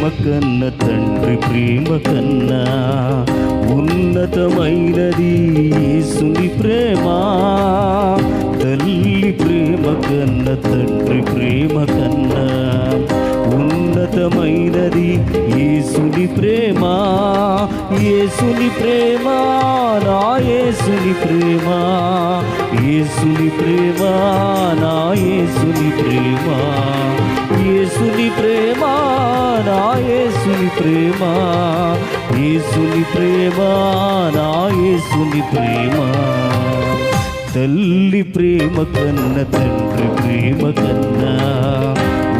ప్రేమ కన్నా తండ్రి ప్రేమ కన్నా ఉన్నతమైనది యేసుని ప్రేమ. తల్లి ప్రేమ కన్నా తండ్రి ప్రేమ కన్నా ఉన్నతమైనది యేసుని ప్రేమ. యేసుని ప్రేమ నా యేసుని ప్రేమ, యేసుని ప్రేమ నా యేసుని ప్రేమ, యేసుని ప్రేమ నా యేసుని ప్రేమ, యేసుని ప్రేమ నా యేసుని ప్రేమ. తల్లి ప్రేమ కన్నా తండ్రి ప్రేమ కన్నా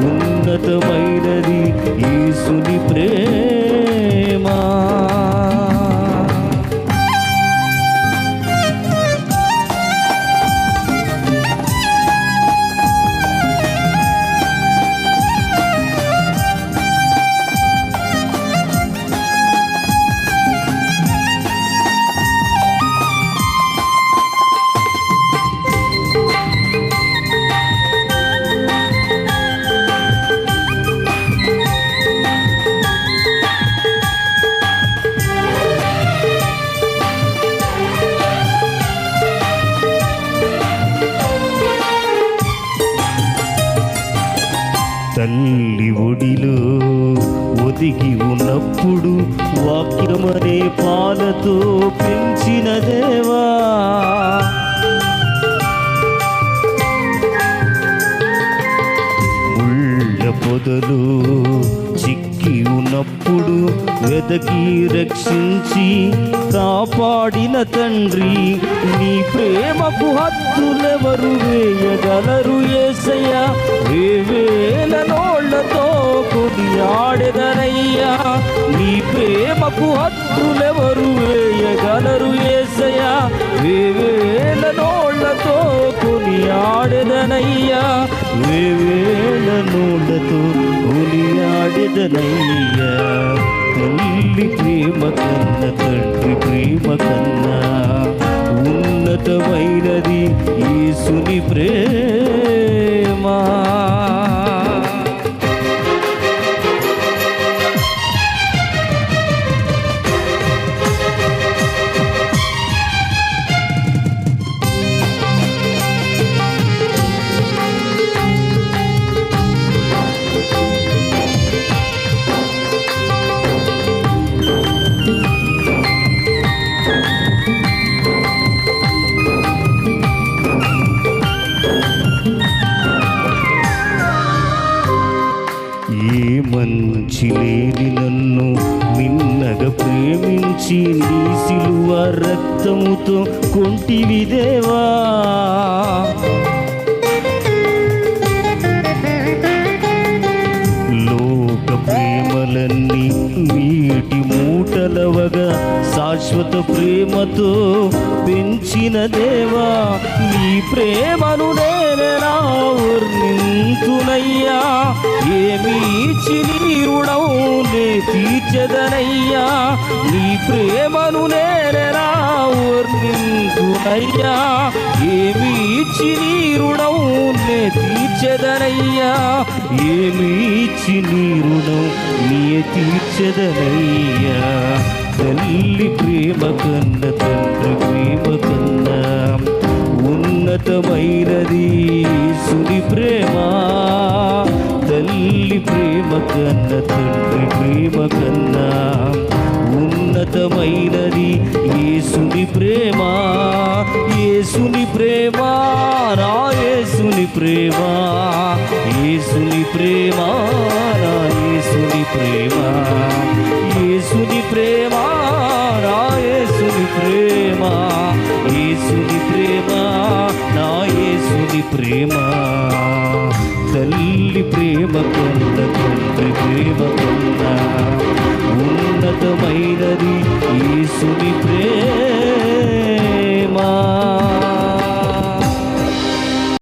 ఉన్నతమైనది యేసుని ప్రేమ. తల్లి ఒడిలో ఒదిగి ఉన్నప్పుడు వాక్యమనే పాలతో పెంచిన దేవా, ముళ్ళ పొదలు చిక్కి ఉన్నప్పుడు వెదకి రక్షించి కాపాడిన తండ్రి, నీ ప్రేమకు హద్దులెవరు వేయగలరు యేసయ్యా. వేవేల నోళ్లతో కొనియాడెదనయ్యా, నీ ప్రేమకు హద్దులెవరు వేయగలరు యేసయ్యా. వేవేల నోళ్లతో కొనియాడెదనయ్యా, వేవేల నోళ్లతో కొనియాడెదనయ్యా. తల్లి ప్రేమ కన్నా తండ్రి ప్రేమ కన్నా ఉన్నతమైనది యేసుని ప్రేమ. మంచి లేని నన్ను మిన్నగా ప్రేమించి నీ సిలువ రక్తముతో కొంటివి దేవా. లోక ప్రేమలన్నీ నీటి మూటలవగా శాశ్వత ప్రేమతో పెంచిన దేవా, నీ ప్రేమను నేనెలా వర్ణింతునయ్యా. ఏమి ఇచ్చి నీ రుణం నే తీర్చెదనయ్యా, నీ ప్రేమను నేనెలా వర్ణింతునయ్యా. ఏమి ఇచ్చి నీ రుణం నే తీర్చెదనయ్యా, ఏమి ఇచ్చి నీ రుణం నే తీర్చెదనయ్యా. తల్లి ప్రేమ కన్నా తండ్రి ప్రేమ కన్నా ఉన్నతమైనది యేసుని ప్రేమ. తల్లి ప్రేమ కన్నా తండ్రి ప్రేమ కన్నా ఉన్నతమైనది యేసుని ప్రేమ. యేసుని ప్రేమ నా యేసుని ప్రేమ, యేసుని ప్రేమ నా యేసుని ప్రేమ, యేసుని ప్రేమ నా యేసుని ప్రేమ, యేసుని ప్రేమ నా యేసుని ప్రేమ. తల్లి ప్రేమ కన్నా తండ్రి ప్రేమ కన్నా ఉన్నతమైనది యేసుని ప్రేమ.